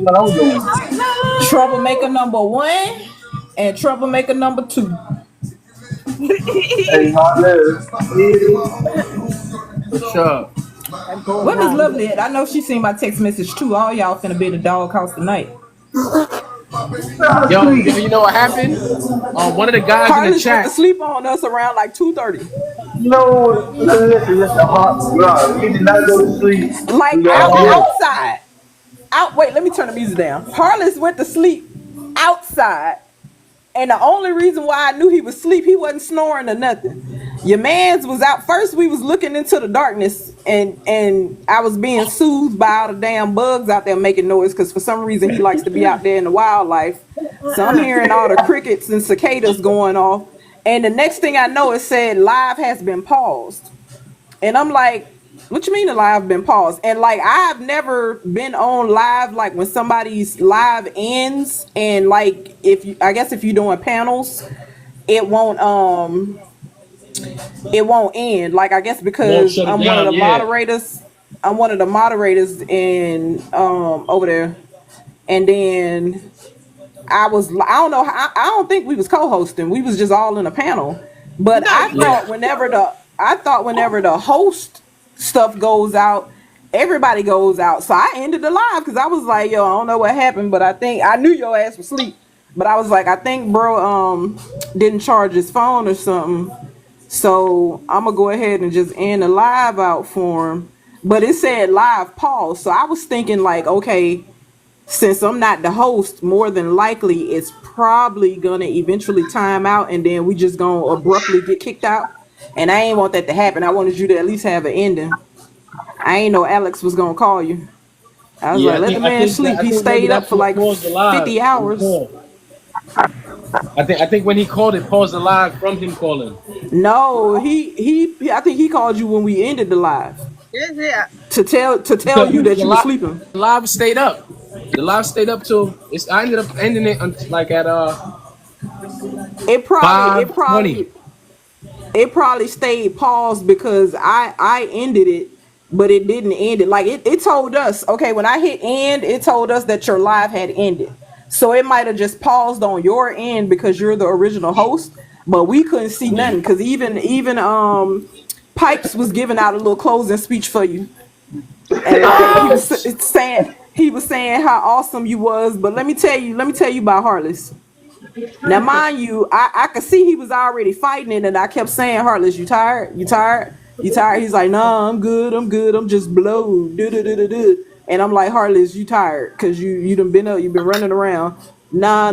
what I'm doing. Troublemaker number one and troublemaker number two. Hey, Harley, For sure. I'm going What is home. lovely at? I know she seen my text message too. All y'all finna be at the doghouse tonight. Yo, you know what happened? One of the guys in the Carlos went to chat. sleep on us around like 2:30. no, listen, bro. We did not go to sleep. Like We got out Yeah. home. outside. Out wait, let me turn the music down. Harless went to sleep outside. And the only reason why I knew he was asleep, he wasn't snoring or nothing. Your man's was out first. We was looking into the darkness, and I was being soothed by all the damn bugs out there making noise because for some reason he likes to be out there in the wildlife. So I'm hearing all the crickets and cicadas going off. And the next thing I know, it said live has been paused. And I'm like, what you mean the live been paused? And like I've never been on live like when somebody's live ends and like if you I guess if you're doing panels, it won't end. Like I guess Won't because shut it I'm one of down. the Yeah. moderators. I'm one of the moderators in over there. And then I don't know I don't think we was co-hosting. We was just all in a panel. But Yeah. I thought whenever the host stuff goes out, everybody goes out. So I ended the live because I was like, yo, I don't know what happened, but I think I knew your ass was asleep. But I was like, I think bro didn't charge his phone or something. So I'm gonna go ahead and just end the live out for him. But it said live pause. So I was thinking like, okay, since I'm not the host, more than likely it's probably gonna eventually time out and then we just gonna abruptly get kicked out. And I ain't want that to happen. I wanted you to at least have an ending. I ain't know Alex was gonna call you. I was Yeah. like, let the man sleep. I He think maybe stayed up that's for what like paused the live 50 when he hours. called. I think when he called it, paused the live from him calling. No, I think he called you when we ended the live Yes, yeah. to tell Because you that the you were sleeping. live stayed up. The live stayed up till it's. I ended up ending it like at It probably it 5:20. probably it probably stayed paused because I ended it, but it didn't end it. Like it told us, okay, when I hit end, it told us that your live had ended. So it might have just paused on your end because you're the original host, but we couldn't see Yeah. nothing because even Pipes was giving out a little closing speech for you. And like he was saying how awesome you was, but let me tell you about Heartless. Now, mind you, I could see he was already fighting it, and I kept saying, Heartless, you tired? You tired? You tired? He's like, nah, I'm good, I'm just blowed. And I'm like, Heartless, you tired? Cause you done been up, you've been running around. Nah,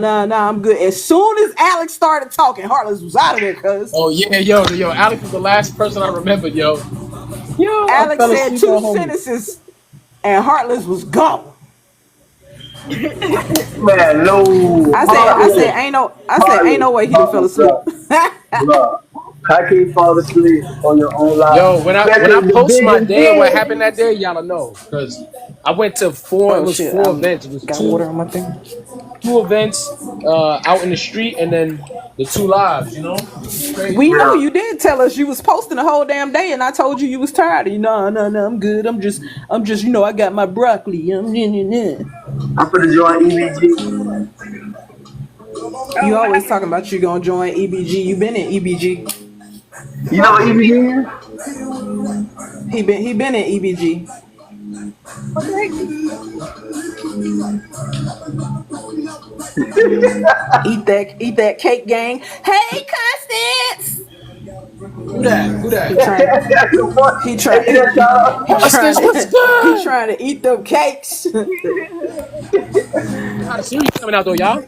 I'm good. As soon as Alex started talking, Heartless was out of there, cuz. Oh yeah, yo, Alex was the last person I remembered, yo. Yo, I Alex fell said asleep two on homie. sentences, and Heartless was gone. Man, no, Harley, I said, ain't Harley, no way he done fell Harley, asleep. bro. How can you fall asleep on your own life? Yo, when I Especially the post my biggest day and what thing. happened that day, y'all'll know. Cause I went to four. It Oh was shit, four I'm events. It was got two water on my thing. two events out in the street, and then the two lives. You know, it's crazy. We know Yeah, you did tell us you was posting the whole damn day, and I told you was tired. You know, no, I'm good. I'm just, I got my broccoli. I'm finna join EBG. Oh, You what always happened? talking about you gonna join EBG. You been in EBG. You know Huh? what EBG is? He been in EBG. What the heck? Eat that cake, gang. Hey, Constance. Who that? Who He that? trying. That's the one. He Hey, trying. that's He y'all. trying Constance, what's to. He good? trying to eat them cakes. How the series coming out though, y'all?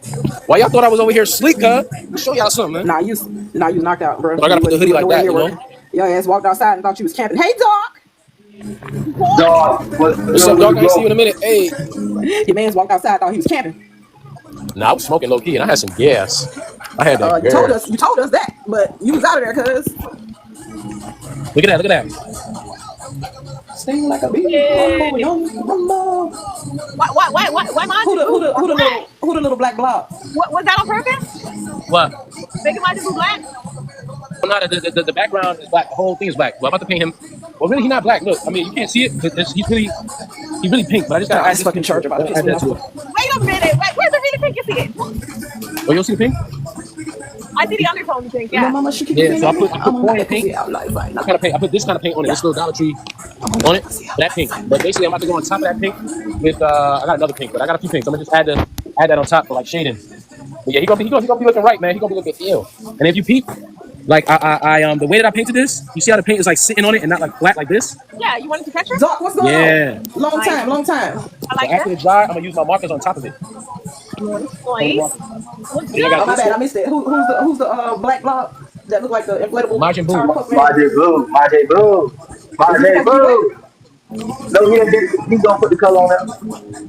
Why y'all thought I was over here asleep, huh? Let me show y'all something, man. Nah, you knocked out, bro. But I gotta put the You hoodie wasn't like nowhere that, near you work. know. Your ass walked outside and thought you was camping. Hey, dog. Dog, what's What's good up, with dog? the I ain't see you in bro? a minute. Hey, Your man's walked outside, thought he was camping. nah, I was smoking low key, and I had some gas. I had that You told gas. us. You told us that, but you was out of there, cuz. Look at that. Look at that. Sting like a bee, rumble, Hey. yum, rumble. Why mind you blue? Or black? Who the little black blob? What was that on purpose? What? Making mind you blue black? Well, no, the background is black. The whole thing is black. Well, I'm about to paint him. Well, really, he's not black. Look, I mean, you can't see it, but he's really. He's really pink, but I just gotta add This fucking charger about to piss add me that to off. it. Wait a minute. Wait, where's the really pink you see it? Oh, you'll see the pink? I see the undertone pink. Yeah, Yeah. mama, she keep Yeah, saying so I that. put I'm gonna pouring make pink. it out like right now. I put this kind of paint on it. This little Dollar Tree on it. That pink. But basically, I'm about to go on top of that pink with I got another pink, but I got a few pinks. I'm gonna just add that on top for like shading. But yeah, he gonna be looking right, man. He gonna be looking ill. And if you peep, like I the way that I painted this, you see how the paint is like sitting on it and not like flat like this? Yeah, you wanted to texture? Doc, what's going Yeah. on? Long time, long time. I So like after that. it dry, I'm gonna use my markers on top of it. Nice. I Looks think I good. got Oh my this bad, I one. missed it. Who's the black blob that look like the inflatable Majin Buu. Power Puff Man? Majay Blue. Majay Blue. Majay Blue. No, he gonna put the color on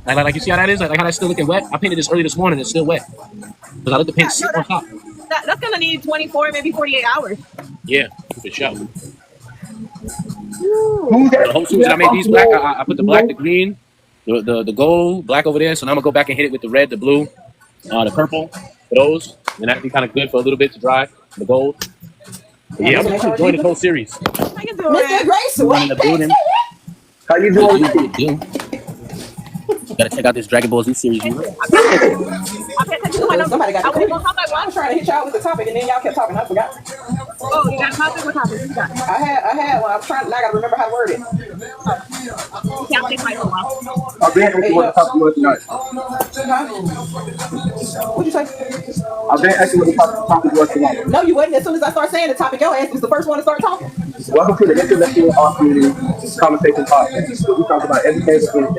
that. Like you see how that is? Like how that's still looking wet? I painted this early this morning. It's still wet. Because I let the paint sit on top. That's gonna need 24, maybe 48 hours. Yeah, for sure. Who's that? The whole suit that I made these black, I put the black, the green, the gold, black over there. So now I'm gonna go back and hit it with the red, the blue, the purple for those. And that'd be kind of good for a little bit to dry. The gold. But yeah, I'm just enjoying this whole series. How you Mr. doing? Grace, I'm in the building. How you doing? Gotta check out this Dragon Ball Z series. You know? I pay attention to my notes. Somebody got I the was gonna talk I about was trying to hit y'all with the topic and then y'all kept talking. I forgot. Oh, you got a topic? What topic? You got? I had one. I was trying. Now I gotta remember how to word it. Okay, I'll take my own while. I've been asking what the topic was tonight. What'd you say? I've been asking what the topic was tonight. No, you wasn't. As soon as I start saying the topic, your ass was the first one to start talking. Welcome to the Intellectual Opportunity Conversation Podcast. We talk about everything and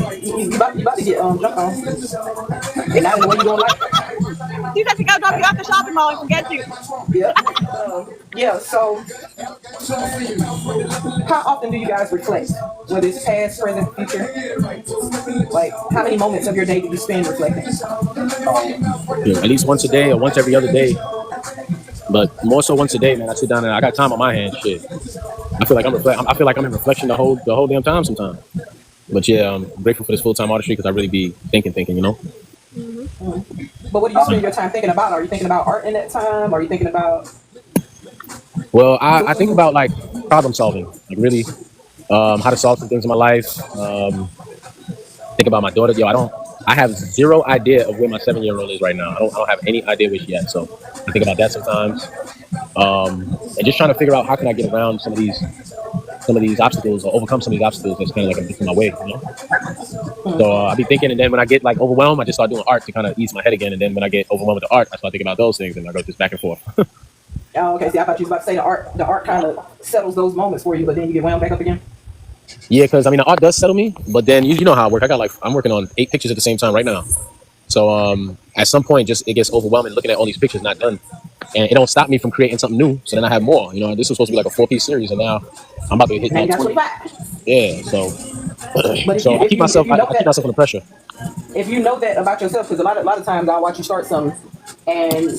anything. You about to get jumped on. And now what you gonna like? You said you gotta drop you off the shopping mall and forget you. Yeah. Yeah. So, how often do you guys reflect? Whether it's past, present, future. Like, how many moments of your day do you spend reflecting? Yeah, at least once a day or once every other day. But more so once a day, man. I sit down and I got time on my hands. Shit, I feel like I'm in reflection the whole damn time sometimes. But yeah, I'm grateful for this full-time artistry because I really be thinking, you know. But what do you spend your time thinking about? Are you thinking about art in that time? Are you thinking about? Well, I think about like problem solving, like really how to solve some things in my life. Think about my daughter. I have zero idea of where my 7-year-old is right now. I don't have any idea where she at. So I think about that sometimes. And just trying to figure out how can I get around some of these obstacles or overcome some of these obstacles that's kind of like in my way, you know? So I be thinking, and then when I get like overwhelmed, I just start doing art to kind of ease my head again. And then when I get overwhelmed with the art, I start thinking about those things and I go just back and forth. Oh, okay. See, I thought you was about to say the art kind of settles those moments for you, but then you get wound back up again. Yeah, because I mean, the art does settle me, but then you know how I work. I'm working on 8 pictures at the same time right now. So at some point, just it gets overwhelming looking at all these pictures not done, and it don't stop me from creating something new. So then I have more. You know, this was supposed to be like a 4-piece series, and now I'm about to hit Now you got 20. 25. Yeah, so But so I keep myself under pressure. If you know that about yourself, because a lot of times I'll watch you start something and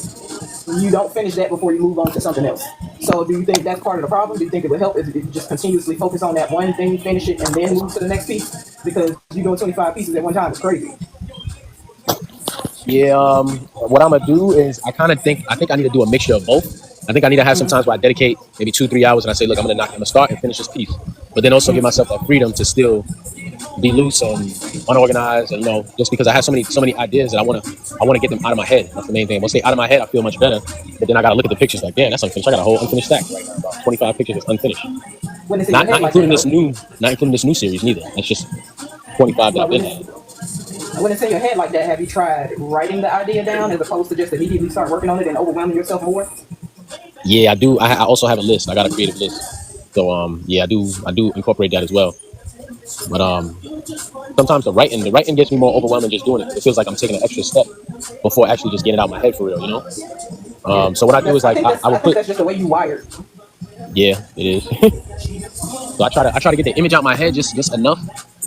you don't finish that before you move on to something else. So do you think that's part of the problem? Do you think it would help if you just continuously focus on that one thing, finish it, and then move to the next piece? Because you doing 25 pieces at one time is crazy. Yeah, what I'm gonna do is I think I need to do a mixture of both. I think I need to have some times where I dedicate maybe 2-3 hours and I say, look, I'm gonna start and finish this piece, but then also give myself that freedom to still be loose and unorganized, and just because I have so many ideas that I want to get them out of my head. That's the main thing. Once they out of my head, I feel much better. But then I gotta look at the pictures like, damn, that's unfinished. I got a whole unfinished stack right now, about 25 pictures that's unfinished. When it's in Not your head like including that, not including this new series neither. That's just 25 that I've been at. when it's in your head like that, have you tried writing the idea down as opposed to just immediately start working on it and overwhelming yourself more? Yeah, I do. I also have a list. I got a creative list. So yeah, I do incorporate that as well. But sometimes the writing gets me more overwhelming just doing it. It feels like I'm taking an extra step before actually just getting it out my head for real, you know? So what I do is like I would think that's just the way you wired. Yeah, it is. So I try to get the image out my head just enough.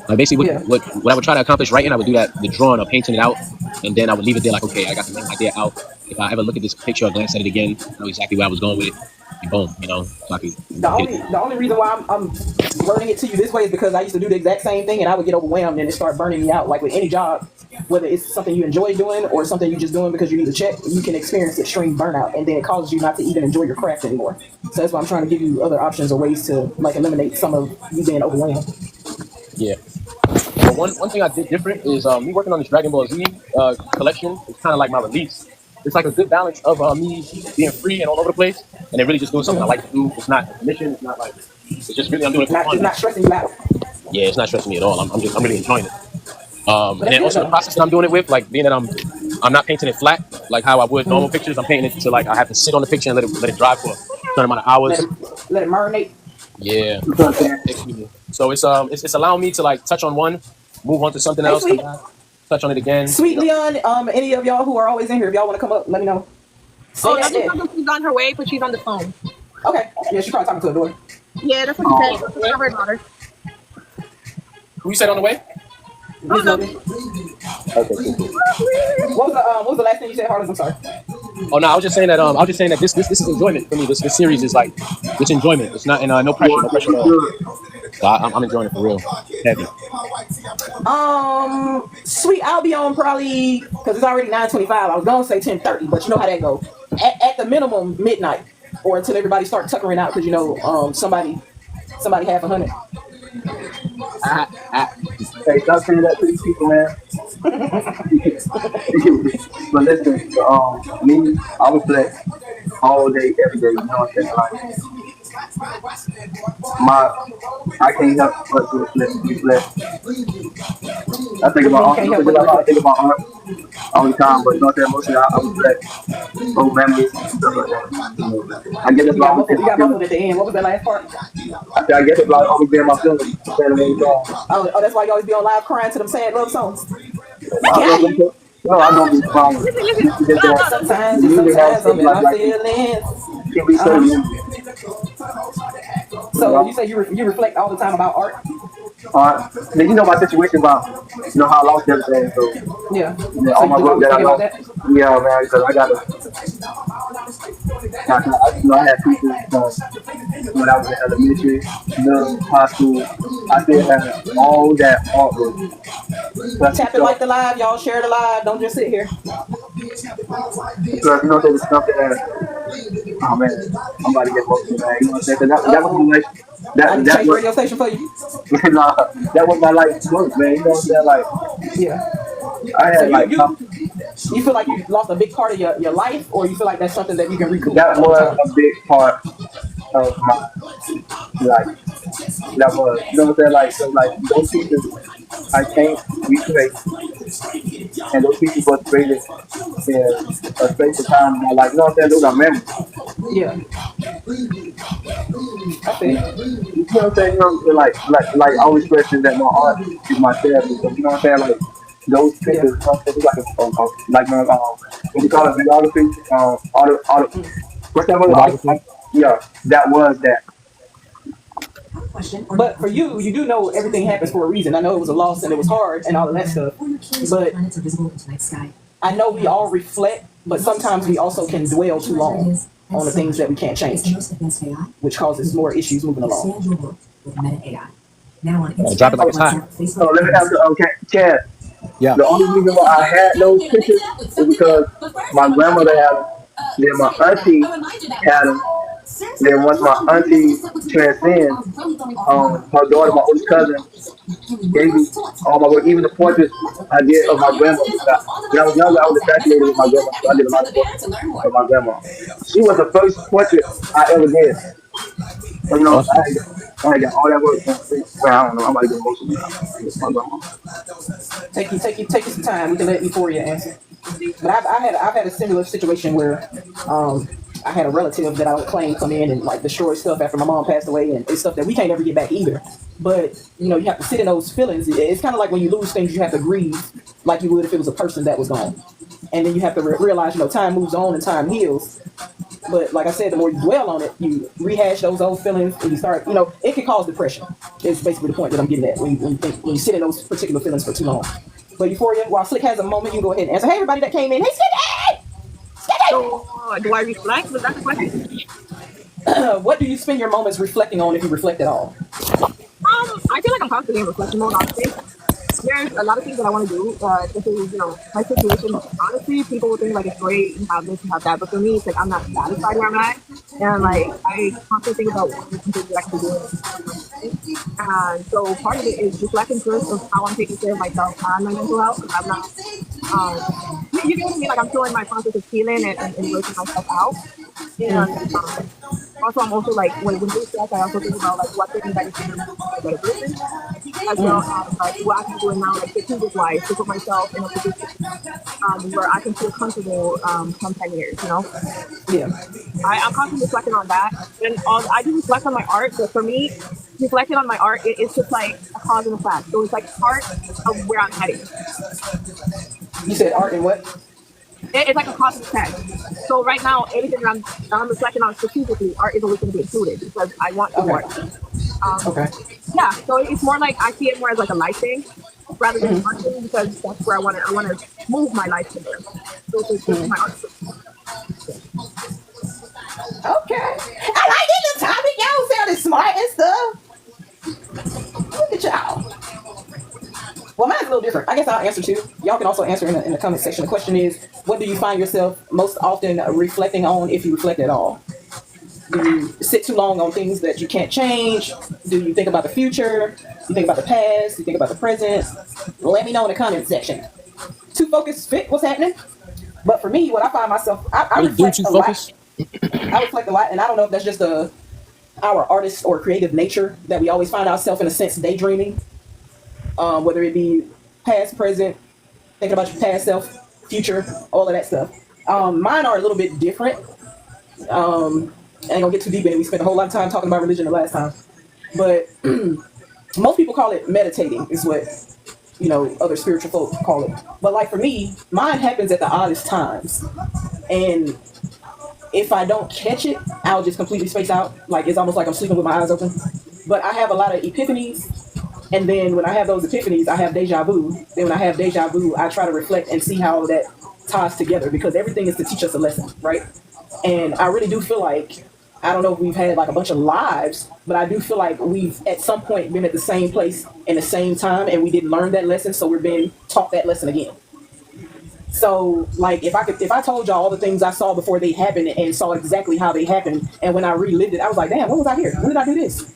Like basically what I would try to accomplish writing, I would do that, the drawing or painting it out, and then I would leave it there like, okay, I got the main idea out. If I ever look at this picture or glance at it again, I know exactly where I was going with it. And boom, you know, so I could The only reason why I'm learning it to you this way is because I used to do the exact same thing and I would get overwhelmed and it start burning me out. Like with any job, whether it's something you enjoy doing or something you're just doing because you need to check, you can experience extreme burnout and then it causes you not to even enjoy your craft anymore. So that's why I'm trying to give you other options or ways to like eliminate some of you being overwhelmed. Yeah. one thing I did different is me working on this Dragon Ball Z collection. It's kind of like my release. It's like a good balance of me being free and all over the place, and then really just doing something I like to do. It's not a mission. It's not like it's just really I'm doing it for fun. It's not stressing you out. Yeah, it's not stressing me at all. I'm really enjoying it. And then also the process that I'm doing it with, like being that I'm not painting it flat like how I would normal pictures. I'm painting it to like I have to sit on the picture and let it dry for a certain amount of hours. Let it marinate. Yeah. So it's allowing me to like touch on one, move on to something else, touch on it again. Sweet Leon, any of y'all who are always in here, if y'all want to come up, let me know. She's on her way, but she's on the phone. Okay. Yeah, she's probably talking to her daughter. Yeah, that's what she said. Her daughter. Who you said on the way? Okay. What was the last thing you said, Harlan? I'm sorry. Oh no, I was just saying that this is enjoyment for me. This series is like it's enjoyment. It's not no pressure at all. So I'm enjoying it for real. Heavy. Sweet, I'll be on probably because it's already 9:25. I was gonna say 10:30, but you know how that goes. At the minimum midnight, or until everybody starts tuckering out because you know somebody half 100. Hey, stop saying that to these people, man. But listen, me, I was flex all day, every day. You know what I'm saying? Like, I can't help but to be flex. I think about art all the time, but you know what I'm saying? Mostly I was flex. Old memories and stuff like that. I guess that's why I'm You got muffled at the end. What was that last part? I guess it's like always being my feelings. Oh, that's why you always be on live crying to them sad love songs. No, I don't be crying. Sometimes I'm in my feelings. So you say you reflect all the time about art? Then you know my situation about how I lost everything. So yeah, all my work that I lost. Yeah, man, because I had people when I was in elementary, middle, high school. I still had all that artwork. Tap it like the live, y'all. Share the live. Don't just sit here. Because there was something that, oh man, I'm about to get emotional, man. You know what I'm saying? That was my life. That was radio station for you. Nah, that was my life work, man. You know what I'm saying? Like, yeah. I had you feel like you lost a big part of your life, or you feel like that's something that you can recoup? That was a big part of my life. That was, you know what I'm saying? Like those pieces I can't recreate, and those pieces were created in a space of time in my life. You know what I'm saying? Those are memories. Yeah. I think. You know what I'm saying? You know, like I always question that my art is my therapy. So you know what I'm saying? Like those pictures, it's like what you call it, videography, what's that word? Yeah, that was that. But for you, you do know everything happens for a reason. I know it was a loss and it was hard and all of that stuff. But I know we all reflect, but sometimes we also can dwell too long on the things that we can't change, which causes more issues moving along. Drop it like it's hot. So let me ask you, Chad. Yeah. The only reason why I had those pictures is because my grandmother had them, then my auntie had them. Then once my auntie transcended, her daughter, my oldest cousin, gave me all my work, even the portraits I did of my grandma. When I was younger, I was fascinated with my grandma, so I did a lot of portraits of my grandma. She was the first portrait I ever did. So, you know, I got all that work. Well, I don't know. I'm about to get emotional now. Take you some time. We can let Euphoria answer. But I've had a similar situation where I had a relative that I would claim come in and like destroy stuff after my mom passed away, and it's stuff that we can't ever get back either. But you know, you have to sit in those feelings. It's kind of like when you lose things, you have to grieve like you would if it was a person that was gone. And then you have to realize, you know, time moves on and time heals. But like I said, the more you dwell on it, you rehash those old feelings, and you start, you know, it can cause depression. It's basically the point that I'm getting at when you sit in those particular feelings for too long. But Euphoria, while Slick has a moment, you can go ahead and answer. Hey, everybody that came in. Hey, Slick! So, do I reflect? Was that the question? What do you spend your moments reflecting on if you reflect at all? I feel like I'm constantly in reflection mode, honestly. There's a lot of things that I want to do, especially, you know, my situation. Honestly, people will think like it's great, you have this, you have that, but for me, it's like I'm not satisfied where I'm at, and like I constantly think about what things that I can do, And so part of it is reflecting first of how I'm taking care of myself and my mental health because I'm not, you get what I mean? Like I'm still in my process of healing and working myself out. And also, I'm also like, when we stress, I also think about like what things I need to do to be a better person, as well as like what I can be doing now, like strategic wise, to put myself in a position where I can feel comfortable come 10 years, you know? Yeah. I'm constantly reflecting on that. And I do reflect on my art, but for me, reflecting on my art, it's just like a cause and effect. So it's like part of where I'm heading. You said art and what? It's like a cause and effect. So right now, everything that I'm reflecting on strategically, art is always going to be included because I want to do Okay. art. Um, Okay. yeah, so it's more like I see it more as like a life thing rather than an art thing because that's where I want to move my life to there. So it's my art. Okay. I like it. The topic. Y'all sounded smart and stuff. Look at y'all. Well, mine's a little different. I guess I'll answer too. Y'all can also answer in the comment section. The question is, what do you find yourself most often reflecting on, if you reflect at all? Do you sit too long on things that you can't change? Do you think about the future? You think about the past? You think about the present? Let me know in the comment section. Too focused fit what's happening. But for me, what I find myself, I Are you reflect too a lot. focused? I reflect a lot, and I don't know if that's just our artist or creative nature that we always find ourselves in a sense daydreaming, whether it be past, present, thinking about your past self, future, all of that stuff. Mine are a little bit different. I ain't gonna get too deep in it. We spent a whole lot of time talking about religion the last time, but most people call it meditating, is what other spiritual folk call it. But like for me, mine happens at the oddest times, and if I don't catch it, I'll just completely space out. Like it's almost like I'm sleeping with my eyes open. But I have a lot of epiphanies, and then when I have those epiphanies, I have deja vu. Then when I have deja vu, I try to reflect and see how that ties together because everything is to teach us a lesson, right? And I really do feel like I don't know if we've had like a bunch of lives, but I do feel like we've at some point been at the same place in the same time, and we didn't learn that lesson, so we're being taught that lesson again. So, like, if I told y'all all the things I saw before they happened and saw exactly how they happened, and when I relived it, I was like, damn, when was I here? When did I do this?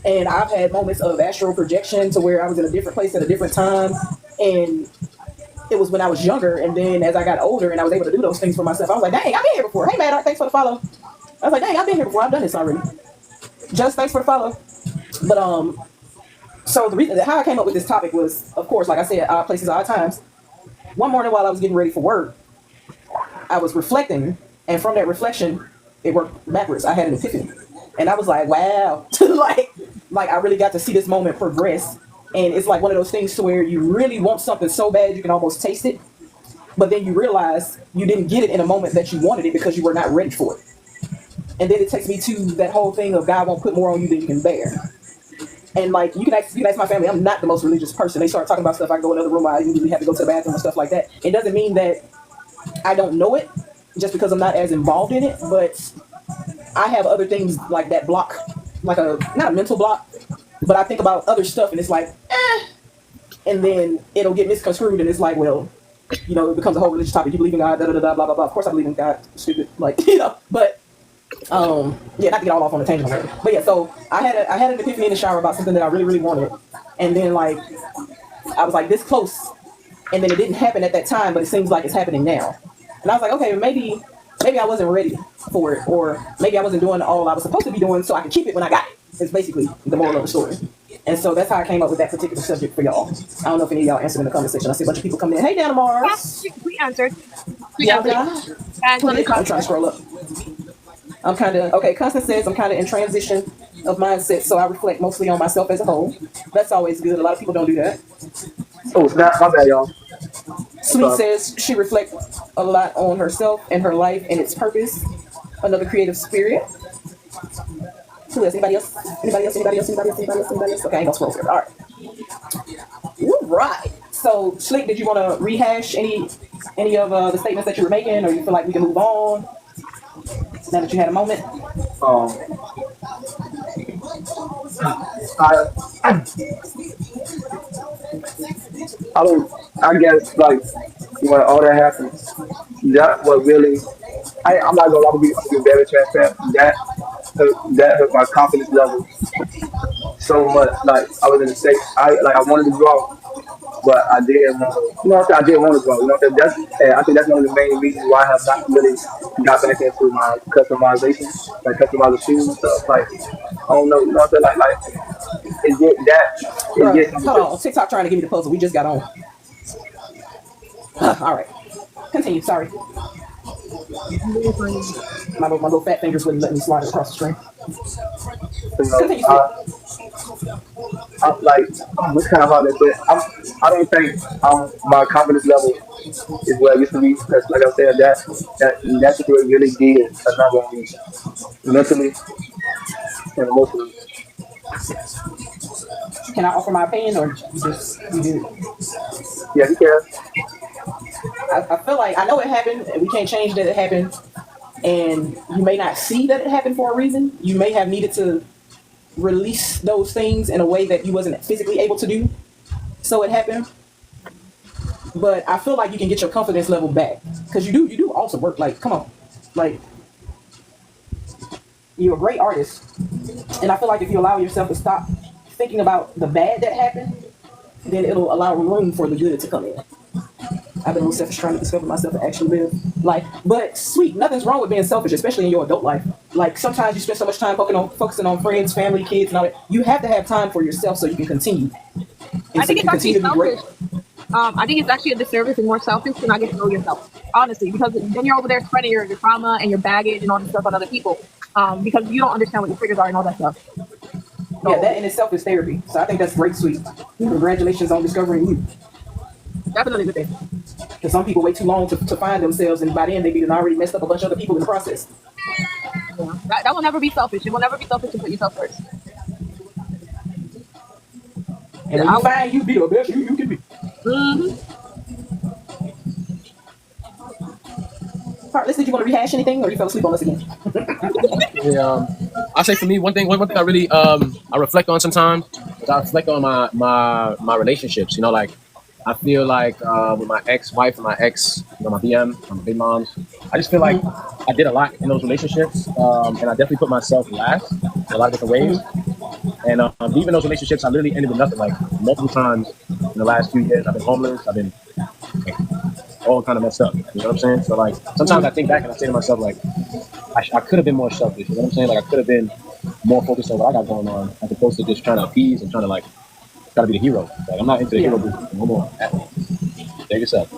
And I've had moments of astral projection to where I was in a different place at a different time, and it was when I was younger. And then as I got older and I was able to do those things for myself, I was like, dang, I've been here before. Hey, man, thanks for the follow. I was like, dang, I've been here before. I've done this already. Just thanks for the follow. But so the reason that how I came up with this topic was, of course, like I said, odd places, odd times. One morning while I was getting ready for work, I was reflecting, and from that reflection, it worked backwards. I had an epiphany, and I was like, "Wow!" like I really got to see this moment progress, and it's like one of those things to where you really want something so bad you can almost taste it, but then you realize you didn't get it in a moment that you wanted it because you were not ready for it. And then it takes me to that whole thing of God won't put more on you than you can bear. And like you can ask my family, I'm not the most religious person. They start talking about stuff, I go in another room, I usually have to go to the bathroom and stuff like that. It doesn't mean that I don't know it just because I'm not as involved in it, but I have other things like that block, like a not a mental block, but I think about other stuff and it's like, and then it'll get misconstrued and it's like, well, it becomes a whole religious topic. You believe in God, da da da blah blah blah. Of course I believe in God, stupid, like but yeah, not to get all off on a tangent already. But yeah, so I had an epiphany in the shower about something that I really, really wanted. And then like I was like this close, and then it didn't happen at that time, but it seems like it's happening now. And I was like, okay, maybe I wasn't ready for it, or maybe I wasn't doing all I was supposed to be doing so I could keep it when I got it. It's basically the moral of the story. And so that's how I came up with that particular subject for y'all. I don't know if any of y'all answered in the comment section. I see a bunch of people coming in. Hey, Dana Mars. We answered. Yeah, And I'm trying to scroll up. I'm kind of, okay, Constance says I'm kind of in transition of mindset, so I reflect mostly on myself as a whole. That's always good. A lot of people don't do that. Oh, snap. My bad, y'all. Sweet says she reflects a lot on herself and her life and its purpose. Another creative spirit. Who else? Anybody else? Anybody else? Anybody else? Anybody else? Anybody else? Anybody else? Okay, I ain't gonna scroll through it. All right. All right. So, Schlick, did you want to rehash any of the statements that you were making, or you feel like we can move on now that you had a moment? Um, I, I don't. I guess like when all that happened, that what really. I'm not gonna lie, I'm gonna be very transparent. That hurt my confidence level so much. Like I was in the state, I wanted to draw, but I didn't want to. You know what I'm saying? I didn't want to draw. You know what I'm saying? I think that's one of the main reasons why I have not really got back into my customization, like customizing shoes and stuff. Like I don't know. You know what I'm saying? It get that it Bro, gets hold on. TikTok trying to give me the puzzle. We just got on. All right. Continue. Sorry. My little fat fingers wouldn't let me slide it across the screen. you know. Continue, sweet. I'm like it's kind of hard to say. I don't think my confidence level is where it used to be because, like I said, that situation really did a number on me mentally and emotionally. Can I offer my opinion or you do? Yeah, you can. I feel like I know it happened and we can't change that it happened. And you may not see that it happened for a reason. You may have needed to release those things in a way that you wasn't physically able to do. So it happened. But I feel like you can get your confidence level back. Because you do awesome work. Like, come on. Like, you're a great artist. And I feel like if you allow yourself to stop thinking about the bad that happened, then it'll allow room for the good to come in. I've been a little selfish trying to discover myself and actually live life. But sweet, nothing's wrong with being selfish, especially in your adult life. Like sometimes you spend so much time focusing on friends, family, kids, and all that. You have to have time for yourself so you can continue. And I so think you it's can actually continue to be great. selfish. I think it's actually a disservice and more selfish to not get to know yourself, honestly, because then you're over there spreading your trauma and your baggage and all this stuff on other people, because you don't understand what your triggers are and all that stuff. So, Yeah, that in itself is therapy. So I think that's great, sweet. Congratulations on discovering you. definitely good thing. Because some people wait too long to find themselves, and by then they be already messed up a bunch of other people in the process. Yeah. That will never be selfish. It will never be selfish to put yourself first. And when you find you, be the best you can be. Mm-hmm. Heartless, did you want to rehash anything, or you fell asleep on us again? Yeah, I say for me, one thing I really I reflect on sometimes is I reflect on my relationships. You know, like I feel like with my ex-wife and my ex, my BM, my big moms, I just feel like I did a lot in those relationships, and I definitely put myself last in a lot of different ways. And leaving those relationships, I literally ended with nothing. Like multiple times in the last few years, I've been homeless. I've been like, all kind of messed up. You know what I'm saying? So like sometimes I think back and I say to myself like I could have been more selfish. You know what I'm saying? Like I could have been more focused on what I got going on as opposed to just trying to appease and trying to like try to be the hero. Like I'm not into the hero business no more. Save yourself.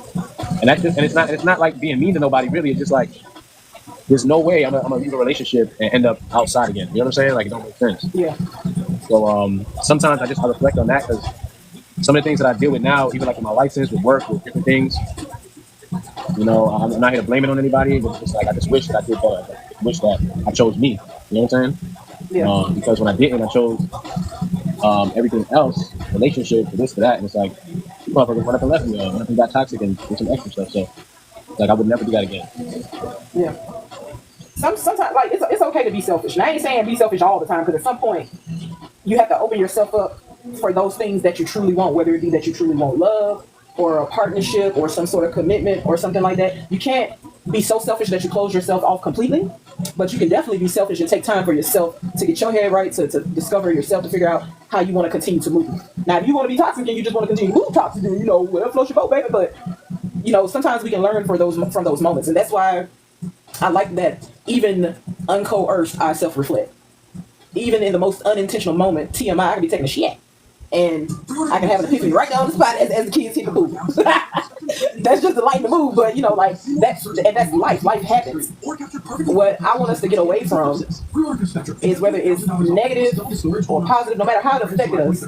And that's just, and it's not like being mean to nobody. Really, it's just like there's no way I'm gonna leave a relationship and end up outside again. You know what I'm saying? Like it don't make sense. Yeah. So sometimes I reflect on that because some of the things that I deal with now, even like with my license, with work, with different things, you know, I'm not here to blame it on anybody. But it's just like I just wish that I did better. I wish that I chose me. You know what I'm saying? Yeah. Because when I didn't, I chose everything else, relationship, this to that, and it's like motherfuckers went up and left me, went up and got toxic and did some extra stuff. So like I would never do that again. Yeah. Sometimes like it's okay to be selfish. And I ain't saying be selfish all the time, because at some point you have to open yourself up for those things that you truly want, whether it be that you truly want love or a partnership or some sort of commitment or something like that. You can't be so selfish that you close yourself off completely, but you can definitely be selfish and take time for yourself to get your head right, to discover yourself, to figure out how you want to continue to move. Now, if you want to be toxic and you just want to continue to move toxic, then, you know, whatever floats your boat, baby. But, you know, sometimes we can learn from those moments. And that's why I like that even uncoerced, I self-reflect. Even in the most unintentional moment, TMI, I can be taking a shit. And I can have an epiphany right down the spot as the kids hit the pool. That's just to lighten the mood, but you know, like that's life. Life happens. What I want us to get away from is whether it's negative or positive, no matter how it affected us,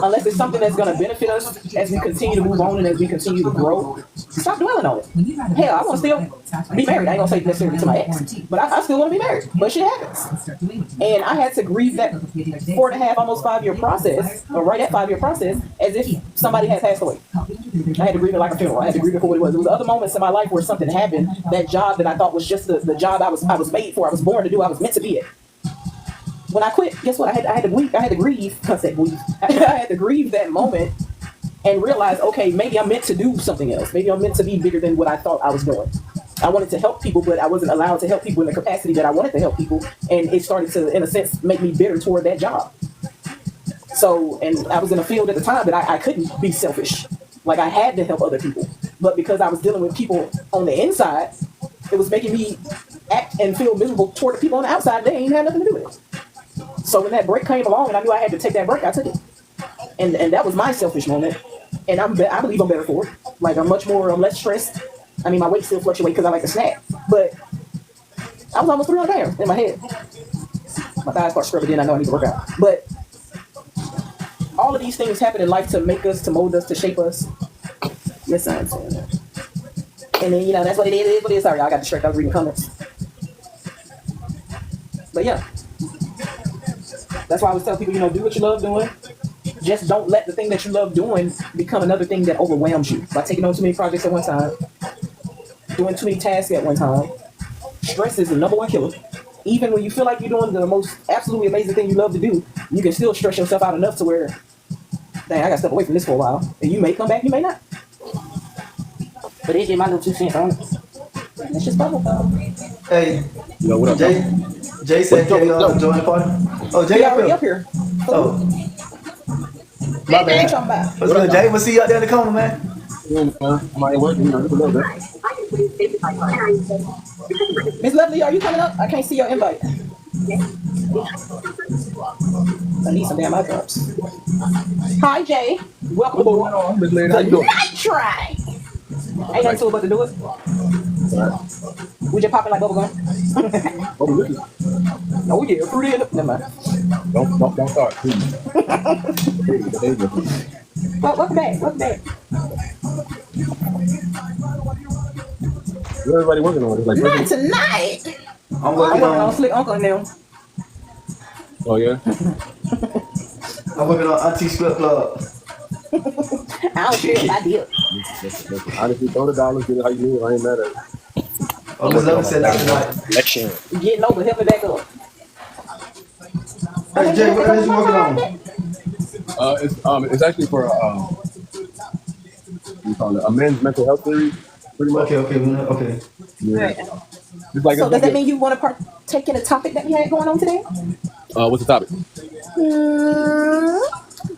unless it's something that's going to benefit us as we continue to move on and as we continue to grow. Stop dwelling on it. Hell, I want to still be married. I ain't gonna say necessarily to my ex, but I still want to be married. But shit happens, and I had to grieve that 4.5, almost 5-year process, or right at 5-year process, as if somebody had passed away. I had to grieve it like a funeral. I had to grieve it for what it was. There was other moments in my life where something happened. That job that I thought was just the job I was made for. I was born to do. I was meant to be it. When I quit, guess what? I had to grieve. I had to grieve that moment and realize, okay, maybe I'm meant to do something else. Maybe I'm meant to be bigger than what I thought I was doing. I wanted to help people, but I wasn't allowed to help people in the capacity that I wanted to help people. And it started to, in a sense, make me bitter toward that job. So, and I was in a field at the time that I couldn't be selfish. Like I had to help other people. But because I was dealing with people on the inside, it was making me act and feel miserable toward the people on the outside. They ain't had nothing to do with it. So when that break came along and I knew I had to take that break, I took it. And that was my selfish moment. And I believe I'm better for it. Like I'm less stressed. I mean, my weight still fluctuates because I like to snack. But I was almost 300 pounds in my head. My thighs start scrubbing in. I know I need to work out. But all of these things happen in life to make us, to mold us, to shape us. Yes, I'm saying that. And then, that's what it is. What it is. Sorry, I got distracted. I was reading comments. But yeah. That's why I always tell people, do what you love doing. Just don't let the thing that you love doing become another thing that overwhelms you. By taking on too many projects at one time, doing too many tasks at one time. Stress is the number one killer. Even when you feel like you're doing the most absolutely amazing thing you love to do, you can still stress yourself out enough to where, dang, I gotta step away from this for a while. And you may come back, you may not. But it's just my little 2 cents on it. It's just bubble gum. Hey, What up? Jay said, can you join the party? Oh, Jay He already up here. Oh, My bad. Talking about. what's good, Jay? We'll see you out there in the corner, man. I'm at work, just a little bit. Miss Lovely, are you coming up? I can't see your invite. I need some damn eye drops. Hi, Jay. Welcome. What's going on, Miss Lady? How you doing? Night try. Ain't nothing to it but to do it. We just popping like bubble gum. Oh, this is, Oh yeah, fruit in it. Never mind. don't start, please. Welcome back. Welcome back. What everybody working on? It's like Not tonight. I'm I'm working working on on, Slick Uncle now. oh yeah. I'm working on Auntie Strip Club. I don't care if I did. Listen, honestly, throw the dollars, get it how you need it. I ain't mad at it. Oh, Miss Lovely said not tonight. Election. Getting over, help me back up. Hey, Jay, what is you working on? It's actually for what do you call it? A men's mental health series, pretty much. Okay. Yeah. Right. It's like So does that mean you want to partake in a topic that we had going on today? what's the topic?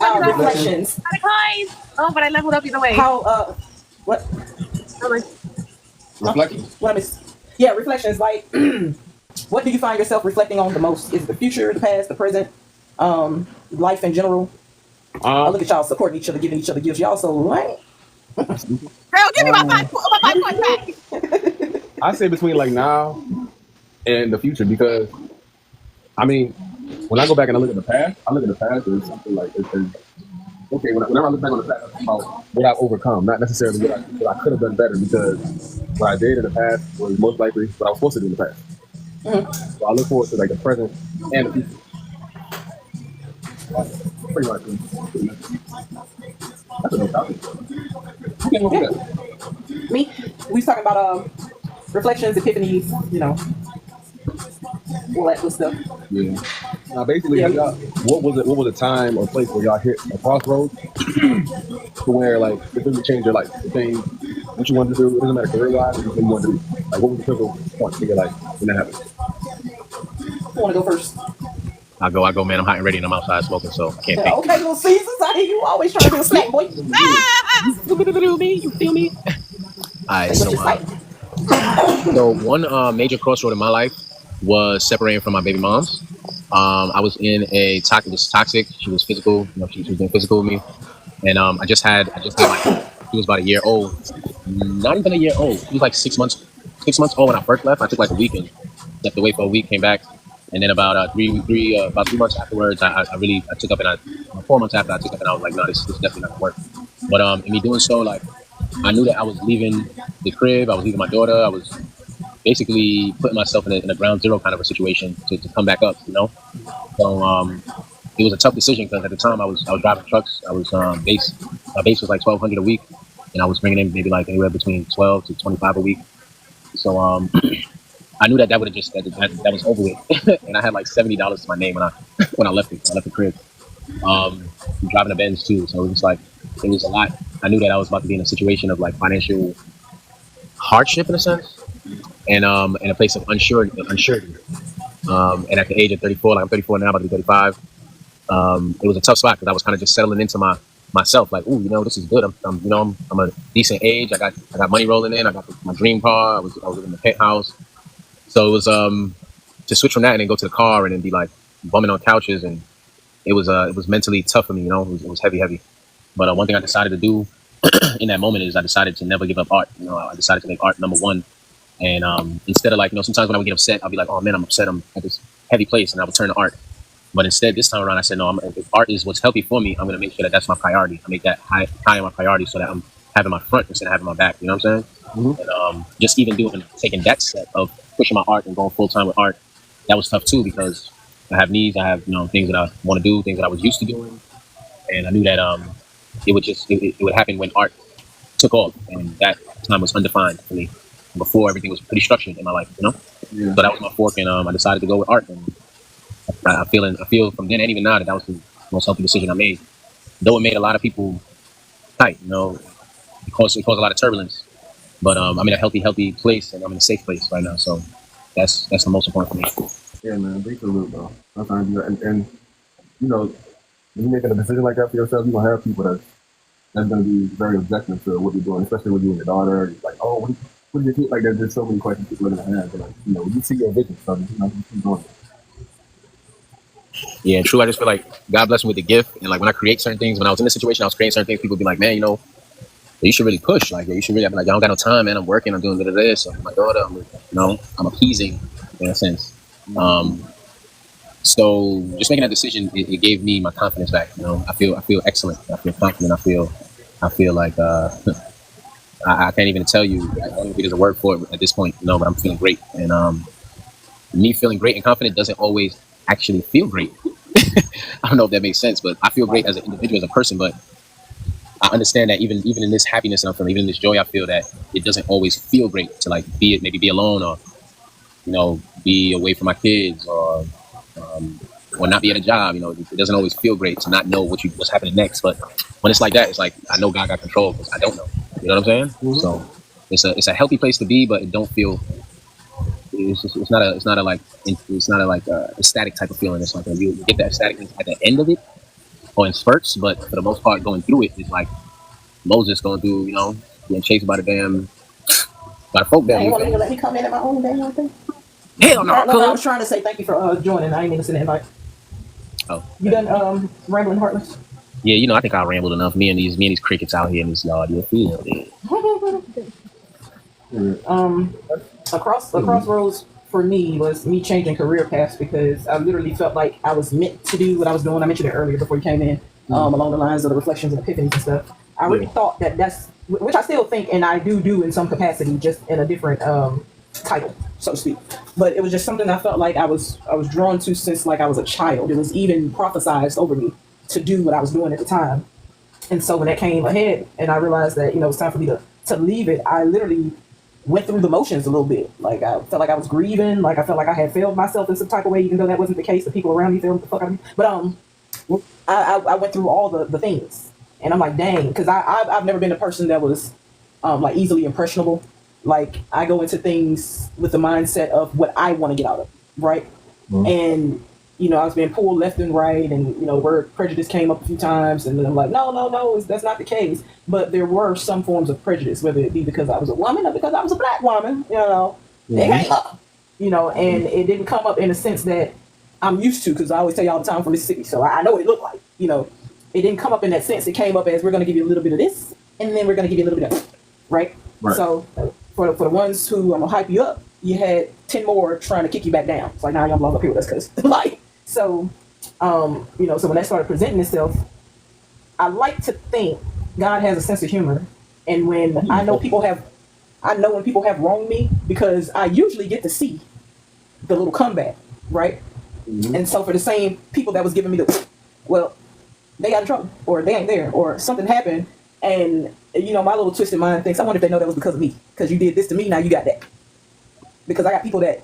Our reflections. Guys. Oh, but I leveled up either way. How what? Reflection. What I miss? Yeah, reflections. Like, what do you find yourself reflecting on the most? Is it the future, the past, the present, life in general? I look at y'all supporting each other, giving each other gifts. Y'all so right. Girl, give me my 5 point back. I say between like now and the future because, I mean, when I go back and I look at the past, as something like okay. Whenever I look back on the past, it's about what I've overcome, not necessarily what I could have done better because what I did in the past was most likely what I was supposed to do in the past. Mm-hmm. So I look forward to like the present and the future. Pretty much. That's a no topic. Okay, well, Yeah. Me, we was talking about reflections, epiphanies, all that good stuff. Yeah. Now, basically, Yeah. what was a time or place where y'all hit a crossroads to where like it really changed your life? The thing, what you wanted to do, it doesn't matter career-wise, what you wanted to do. Like, what was the pivotal point in your life when that happened? Who want to go first? I go, man. I'm hot and ready, and I'm outside smoking, so I can't think. Okay, little Caesars, I hear you always trying to do a snack, boy. You feel me? Alright, That's what you're like. so one major crossroad in my life was separating from my baby moms. I was in a toxic. She was physical. She was being physical with me, and I just had like she was about a year old, not even a year old. She was like 6 months old when I first left. I took like a week and stepped away for a week, came back, and then about 3 months afterwards, I took up, and 4 months after I took up, and I was like, no, this is definitely not gonna work. But in me doing so, like I knew that I was leaving the crib, I was leaving my daughter, I was basically putting myself in a ground zero kind of a situation to come back up, So it was a tough decision because at the time I was driving trucks. I was my base was like $1,200 a week, and I was bringing in maybe like anywhere between 12 to 25 a week. So I knew that would have just that was over with, and I had like $70 to my name when I left the crib. Driving a Benz too, so it was a lot. I knew that I was about to be in a situation of like financial hardship in a sense, and in a place of unsurety. And at the age of 34, like I'm 34 now, about to be 35, it was a tough spot because I was kind of just settling into myself. Like, ooh, this is good. I'm a decent age. I got money rolling in. I got my dream car. I was in the penthouse. So it was to switch from that and then go to the car and then be like bumming on couches, and it was mentally tough for me. It was heavy. But one thing I decided to do in that moment is I decided to never give up art. I decided to make art number one. And instead of sometimes when I would get upset, I'll be like, oh man, I'm upset. I'm at this heavy place, and I would turn to art. But instead, this time around, I said, no, if art is what's healthy for me, I'm going to make sure that that's my priority. I make that high on my priority so that I'm having my front instead of having my back. You know what I'm saying? Mm-hmm. And just even taking that step of pushing my art and going full time with art, that was tough too because I have needs. I have things that I want to do, things that I was used to doing, and I knew that it would happen when art took off, and that time was undefined for me. Before everything was pretty structured in my life, Yeah. So that was my fork, and I decided to go with art. And I feel from then and even now that was the most healthy decision I made. Though it made a lot of people tight, it caused a lot of turbulence. But I'm in a healthy place, and I'm in a safe place right now. So that's the most important for me. Yeah, man. Be true, bro. Sometimes and when you're making a decision like that for yourself, you're gonna have people that's gonna be very objective to what you're doing, especially when you and your daughter. It's like, oh, what do you think? Like, there's just so many questions people are gonna have. But you see your vision, so you keep going. Yeah, true. I just feel like God blessed me with the gift, and like when I create certain things, when I was in this situation, I was creating certain things. People would be like, man, you should really push. Like, you should really. I'm like, I don't got no time, man. I'm working. I'm doing this. So my daughter, I'm appeasing in a sense. So just making that decision, it gave me my confidence back. I feel excellent. I feel confident. I feel like I can't even tell you. I don't think there's a word for it at this point. But I'm feeling great, and me feeling great and confident doesn't always actually feel great. I don't know if that makes sense, but I feel great as an individual, as a person. But I understand that even in this happiness that I'm feeling, even in this joy I feel, that it doesn't always feel great to like be alone, or be away from my kids, or not be at a job. It doesn't always feel great to not know what's happening next. But when it's like that, it's like I know God got control because I don't know. You know what I'm saying? Mm-hmm. So it's a healthy place to be, but it don't feel. It's not a estatic type of feeling. It's like you get that static at the end of it or in spurts, but for the most part, going through it is like Moses going through, being chased by the folk Hey, down. you want me to let me come in at my own damn thing? Hell no, Heartless, I was cuz. trying to say thank you for joining. I ain't even send an invite. Oh, You done rambling, Heartless? yeah, I think I rambled enough. Me and these crickets out here in this yard. You feel it? A crossroads for me was me changing career paths because I literally felt like I was meant to do what I was doing. I mentioned it earlier before you came in, along the lines of the reflections and epiphanies and stuff. I really thought that's which I still think, and I do in some capacity, just in a different title, so to speak. But it was just something I felt like I was drawn to since like I was a child. It was even prophesized over me to do what I was doing at the time. And so when that came ahead, and I realized that it's time for me to leave it, I literally went through the motions a little bit. Like I felt like I was grieving, like I felt like I had failed myself in some type of way, even though that wasn't the case. The people around me failed the fuck out of me. But I went through all the things, and I'm like, dang, because I've never been a person that was like easily impressionable. Like I go into things with the mindset of what I want to get out of, right? Mm-hmm. And I was being pulled left and right, and the word prejudice came up a few times, and then I'm like, no, that's not the case. But there were some forms of prejudice, whether it be because I was a woman or because I was a black woman. Mm-hmm. It came up, and it didn't come up in a sense that I'm used to, because I always tell you all the time from Mississippi, so I know what it looked like. It didn't come up in that sense. It came up as, we're going to give you a little bit of this, and then we're going to give you a little bit of that, right? So for the ones who I'm gonna hype you up, you had 10 more trying to kick you back down. It's like, nah, y'all belong up here with us, cause like. So, so when that started presenting itself, I like to think God has a sense of humor. And when I know when people have wronged me, because I usually get to see the little comeback, right? Mm-hmm. And so for the same people that was giving me well, they got in trouble, or they ain't there, or something happened. And, my little twisted mind thinks, I wonder if they know that was because of me. Because you did this to me, now you got that. Because I got people that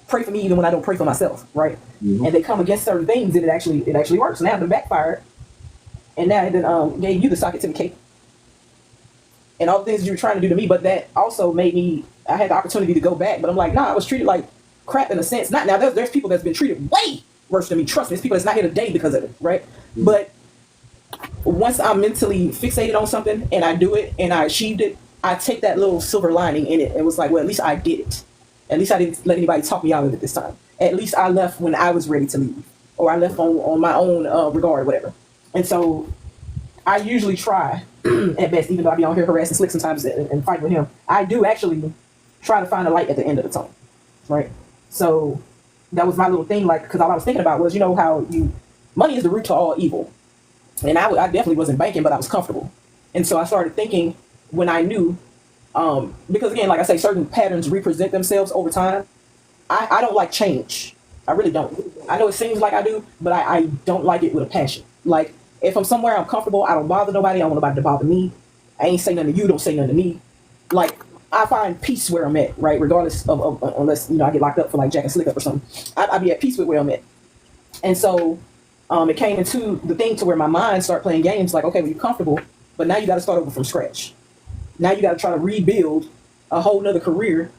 pray for me even when I don't pray for myself, right? Mm-hmm. And they come against certain things, and it actually works. Now it backfired, and now it then gave you the socket to the cake, and all the things you were trying to do to me. But that also made me. I had the opportunity to go back, but I'm like, nah, I was treated like crap in a sense. Not now. There's people that's been treated way worse than me. Trust me, it's people that's not here today because of it, right? But once I'm mentally fixated on something and I do it and I achieved it, I take that little silver lining in it. It was like, well, at least I did it. At least I didn't let anybody talk me out of it this time. At least I left when I was ready to leave, or I left on my own regard, or whatever. And so I usually try, at best, even though I be on here harassing Slick sometimes and fighting with him, I do actually try to find a light at the end of the tunnel, right? So that was my little thing, like, because all I was thinking about was, how money is the root to all evil. And I definitely wasn't banking, but I was comfortable. And so I started thinking when I knew, because again, like I say, certain patterns represent themselves over time. I don't like change. I really don't. I know it seems like I do, but I don't like it with a passion. Like, if I'm somewhere I'm comfortable, I don't bother nobody. I don't want nobody to bother me. I ain't say nothing to you, don't say nothing to me. Like, I find peace where I'm at, right? Regardless of unless, I get locked up for like Jack and Slick Up or something. I be at peace with where I'm at. And so it came into the thing to where my mind started playing games like, okay, well, you're comfortable, but now you got to start over from scratch. Now you got to try to rebuild a whole nother career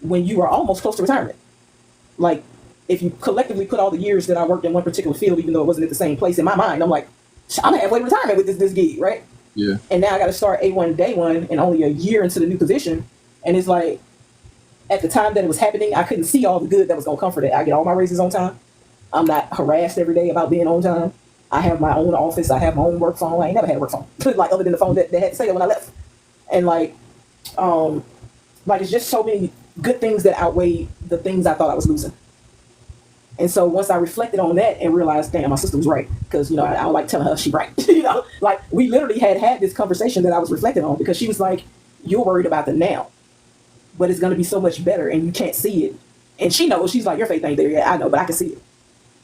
when you are almost close to retirement. Like, if you collectively put all the years that I worked in one particular field, even though it wasn't at the same place, in my mind, I'm like, I'm halfway to retirement with this gig, right? Yeah. And now I got to start A1 day one and only a year into the new position. And it's like, at the time that it was happening, I couldn't see all the good that was going to come for that. I get all my raises on time. I'm not harassed every day about being on time. I have my own office. I have my own work phone. I ain't never had a work phone, like, other than the phone that they had to say when I left. And like it's just so many good things that outweigh the things I thought I was losing. And so once I reflected on that and realized, damn, my sister was right, because I don't like telling her she right. Like, we literally had this conversation that I was reflecting on, because she was like, you're worried about the now, but it's going to be so much better and you can't see it. And she knows. She's like, your faith ain't there yet. I know, but I can see it.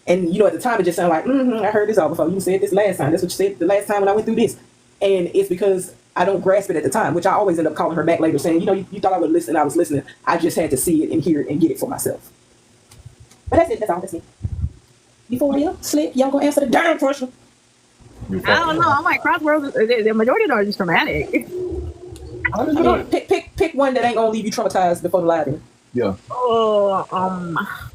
And at the time it just sounded like, I heard this all before. You said this last time. That's what you said the last time when I went through this. And it's because I don't grasp it at the time, which I always end up calling her back later saying, you thought I would listen. I was listening. I just had to see it and hear it and get it for myself. But that's it. That's all. That's it. Before you Slick, y'all gonna answer the darn question? I don't know. I'm like, crosswords, the majority of them are just traumatic. Pick one that ain't gonna leave you traumatized before the live. Yeah. Oh,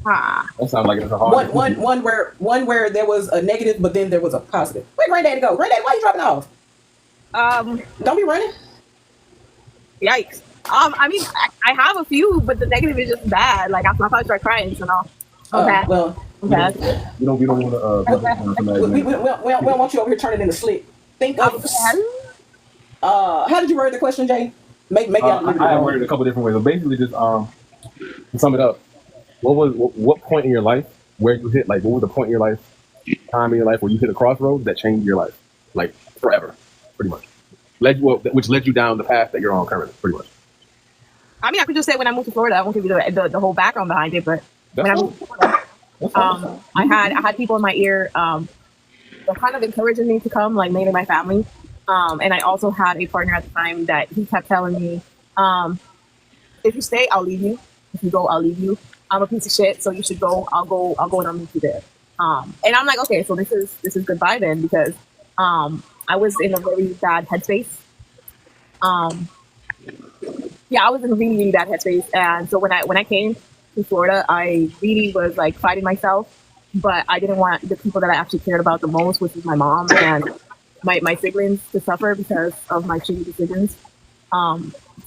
That sounds like it's a hard one where there was a negative, but then there was a positive. Where Granddaddy go? Granddaddy, why you dropping off? Don't be running. Yikes. I mean, I have a few, but the negative is just bad. Like, I probably start crying, so no. Okay. Well, okay. We don't want to. We don't want you over here turning into Slick. Think of. How did you word the question, Jay? Make it. I worded it a couple different ways. But basically, just to sum it up, what point in your life where you hit, like, what was the point in your life, time in your life where you hit a crossroads that changed your life, like, forever, pretty much, which led you down the path that you're on currently, pretty much. I mean, I could just say when I moved to Florida. I won't give you the whole background behind it, but when I moved to Florida, I had people in my ear that kind of encouraging me to come, like, mainly my family. And I also had a partner at the time that he kept telling me, if you stay, I'll leave you. If you go, I'll leave you. I'm a piece of shit, so you should go. I'll go and I'll meet you there. And I'm like, okay, so this is goodbye then, because I was in a very bad headspace. Yeah, I was in a really, really bad headspace. And so when I came to Florida, I really was like fighting myself, but I didn't want the people that I actually cared about the most, which is my mom and my siblings, to suffer because of my shitty decisions.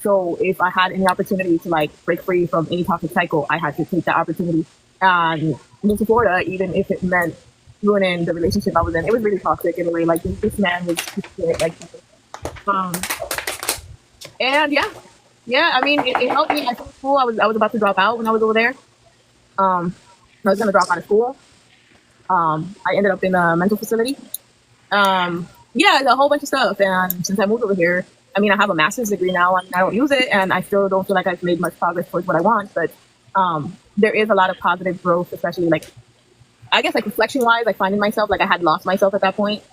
So if I had any opportunity to, like, break free from any toxic cycle, I had to take that opportunity and move to Florida, even if it meant ruining the relationship I was in. It was really toxic in a way. Like, this man was like, and yeah. I mean, it helped me. I finished school. I was about to drop out when I was over there. I was gonna drop out of school. I ended up in a mental facility. Yeah, a whole bunch of stuff. And since I moved over here, I mean, I have a master's degree now and I don't use it, and I still don't feel like I've made much progress towards what I want. But there is a lot of positive growth, especially, like, I guess, like, reflection-wise, like, finding myself, like, I had lost myself at that point.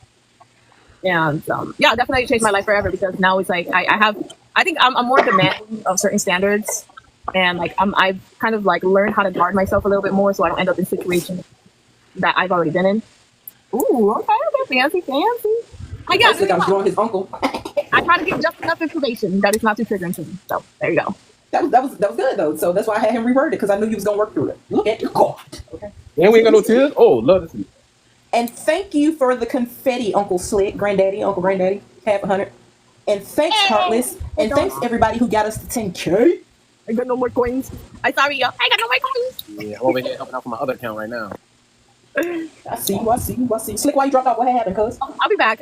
And yeah, definitely changed my life forever, because now it's like I think I'm more demanding of certain standards, and, like, I've kind of, like, learned how to guard myself a little bit more so I don't end up in situations that I've already been in. Ooh, okay, fancy. I guess I was drawing his uncle. I try to give just enough information that it's not too triggering to me. So there you go. that was good though. So that's why I had him reword it because I knew he was gonna work through it. Look at God. Okay. And we ain't got no tears. Oh, love to see. And thank you for the confetti, Uncle Slick, Granddaddy, Uncle Granddaddy, half 100. And thanks, Heartless. And thanks everybody who got us to 10K. I got no more coins. I'm sorry, y'all. I got no more coins. Yeah, I'm over here helping out for my other account right now. I see you. Slick, why you dropped out? What happened, cuz? I'll be back.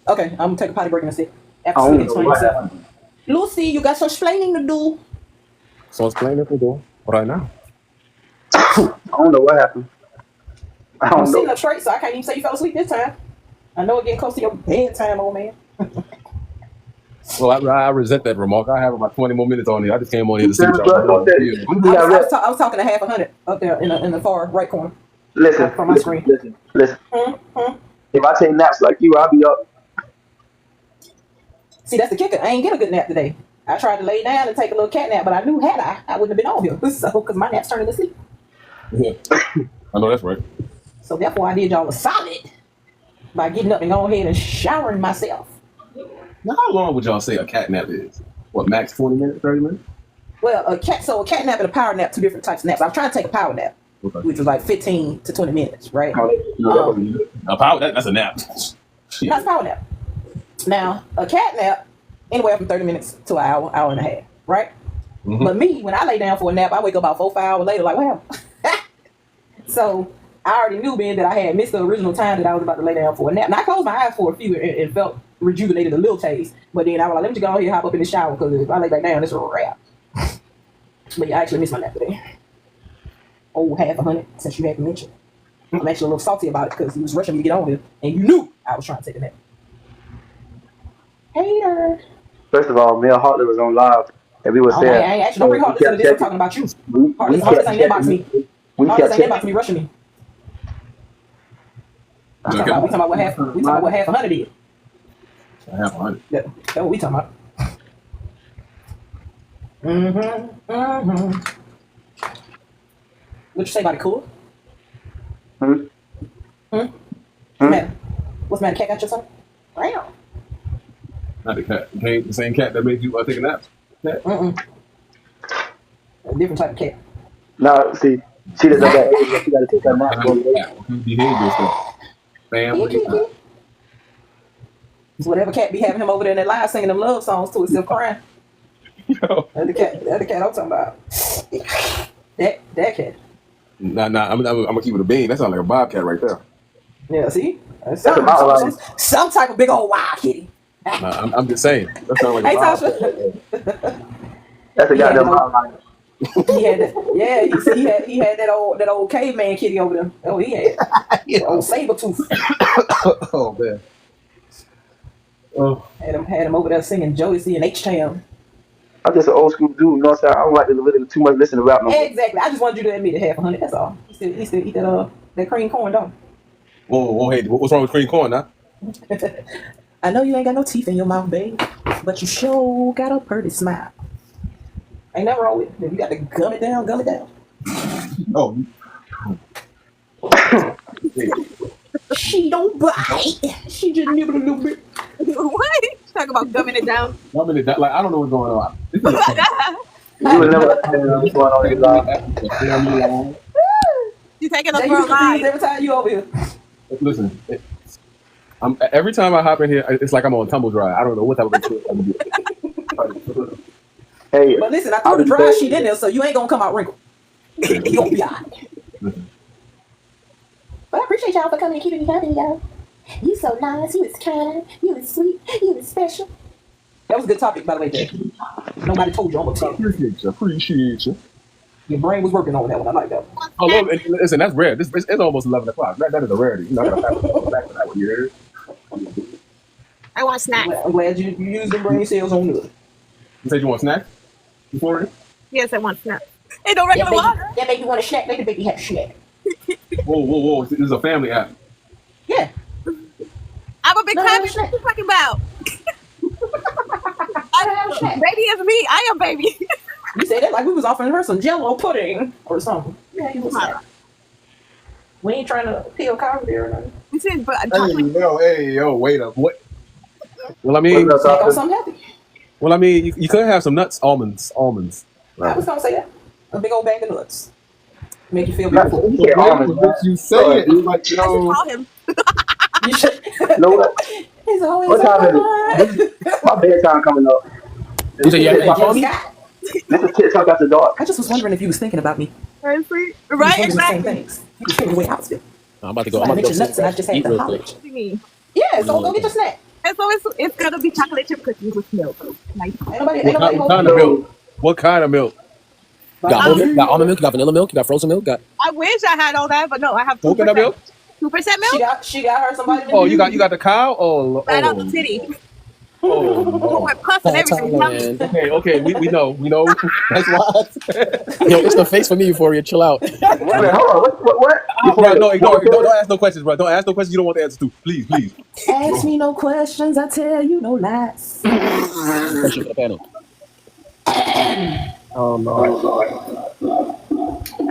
Okay, I'm gonna take a potty break in a sec. I After don't Slick know explain what himself. happened. Lucy, you got some explaining to do. So it's playing if we go right now. I don't know what happened. I I'm don't sitting know. up straight, so I can't even say you fell asleep this time. I know it's getting close to your bedtime, old man. Well, I resent that remark. I have about 20 more minutes on here. I just came on here to see what y'all Look, doing. we just got rest. I was talking to half 100 up there in the far right corner. Listen, From my screen. listen. Mm-hmm. If I take naps like you, I'll be up. See, that's the kicker. I ain't get a good nap today. I tried to lay down and take a little cat nap, but I knew had I wouldn't have been on here. So, because my nap's turning to sleep. Yeah. I know that's right. So therefore, I did y'all a solid by getting up and going ahead and showering myself. Now, how long would y'all say a cat nap is? What, max 20 minutes, 30 minutes? Well, a cat nap and a power nap, two different types of naps. I was trying to take a power nap, Okay. which was like 15 to 20 minutes, right? A power, that's a nap. That's a power nap. Now, a cat nap, anywhere from 30 minutes to an hour and a half, right? Mm-hmm. But me, when I lay down for a nap, I wake up about 4-5 hours later, like, what happened? So I already knew being that I had missed the original time that I was about to lay down for a nap. And I closed my eyes for a few and felt rejuvenated a little taste. But then I was like, let me just go ahead and hop up in the shower because if I lay back down, it's a wrap. But yeah, I actually missed my nap today. Oh, half 100 since you had to mention. I'm actually a little salty about it because he was rushing me to get on here. And you knew I was trying to take a nap. Hater. First of all, Mel Hartley was on live, and we were saying. I ain't actually don't bring Heartless into this. I'm talking about you. Heartless ain't inbox me. Heartless ain't inbox me rushing me. We talking about what half 100 is. Half 100. Yeah, that's what we talking about. What you say about it, cool? What's the matter? Cat got you something? Wow. Not the cat. Okay, the same cat that made you take a nap. Cat. A different type of cat. No, see, she doesn't have that age. She got to take that nap. Behavior stuff. Family. It's whatever cat be having him over there in that live singing them love songs to himself crying. Yo. That's the cat I'm talking about. That cat. Nah, I'm gonna keep it a bean. That sounds like a bobcat right there. Yeah, see? Some type of big old wild kitty. Nah, I'm just saying. That sounds like Hey, a bobcat. Tasha. That's a goddamn line. He had that. Yeah, he had that old caveman kitty over there. Oh, he had old saber tooth. Oh man. Oh. Had him over there singing Jodeci and H-Town. I'm just an old school dude, you know what I'm saying? I don't like to really too much listen to rap no more. Exactly. I just wanted you to admit it, half 100. That's all. He still eat that cream corn, don't he? Whoa, hey, what's wrong with cream corn, now? I know you ain't got no teeth in your mouth, babe, but you sure got a pretty smile. Ain't nothing wrong with it. You got to gum it down. Oh. She don't bite. She just nibble a little bit. What? Talk about gumming it down. Like, I don't know what's going on. You would never what's going on in your life. You taking us Jay, for a you confused ride. every time you over here. Listen, every time I hop in here, it's like I'm on tumble dry. I don't know what type of experience I'm gonna do. Hey, But listen, I threw the dry sheet in there, so you ain't gonna come out wrinkled. You gonna be alright. But I appreciate y'all for coming and keeping me company, y'all. You so nice, you was kind, you was sweet, you was special. That was a good topic, by the way, Jay. Nobody told you, I'm gonna tell you. Appreciate you. Your brain was working on that one. I like that one. Oh, listen, that's rare. It's almost 11 o'clock. That is a rarity. You're not gonna have to go back to that one, you heard? I want snacks. I'm glad you used the brain cells on good. You said you want snacks? Before? Yes, I want snacks. Hey, no regular water. That baby want a snack. Let the baby have a snack. Whoa. This is a family app. Yeah. I'm a big fan. What you talking about? Baby is me. I am baby. You say that like we was offering her some Jello pudding or something. Yeah, you was like, we ain't trying to peel cowrie or nothing. You said, but Hey, yo, wait up. What? Well, I mean, Snack on something healthy. Well, I mean, you could have some nuts, almonds. I was gonna say that. A big old bag of nuts. Make you feel Not beautiful. you said almonds, man. You say it, it's like I should call him. You should. You know what? He's always What on time is my it? mind. My bedtime coming up. You say you have to Just call me? got- This is Tit Talk After Dark. I just was wondering if you was thinking about me. Seriously? You was Right? wondering the same Exactly. things. You was feeling the way I was feeling. I'm about to go. I'm Somebody about to go mentioned nuts and I just had eat to real holler. quick. What do you mean? Yeah, so go get your snack. And so it's gonna be chocolate chip cookies with milk. Nice. Ain't nobody What gonna kind of milk? What kind of milk? Got whole milk, got almond milk, got vanilla milk, got frozen milk, got I wish I had all that, but no, I have 2%. Coconut milk? 2% milk? She got her some vitamin Oh, D. you got the cow? Oh, Right out the titty. oh. With puff and everything. Thailand. Okay, we know. That's why. Yo, it's the face for me, Euphoria. Chill out. Wait a minute, hold on. What? Bro, no, ignore. Don't ask no questions, bro. Don't ask no questions you don't want the answer to. Please. Ask me no questions, I tell you no lies. Question for the panel. Oh Lord.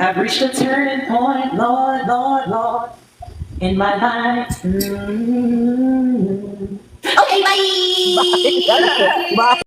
I've reached a turning point, Lord, in my life. Okay, bye. Bye.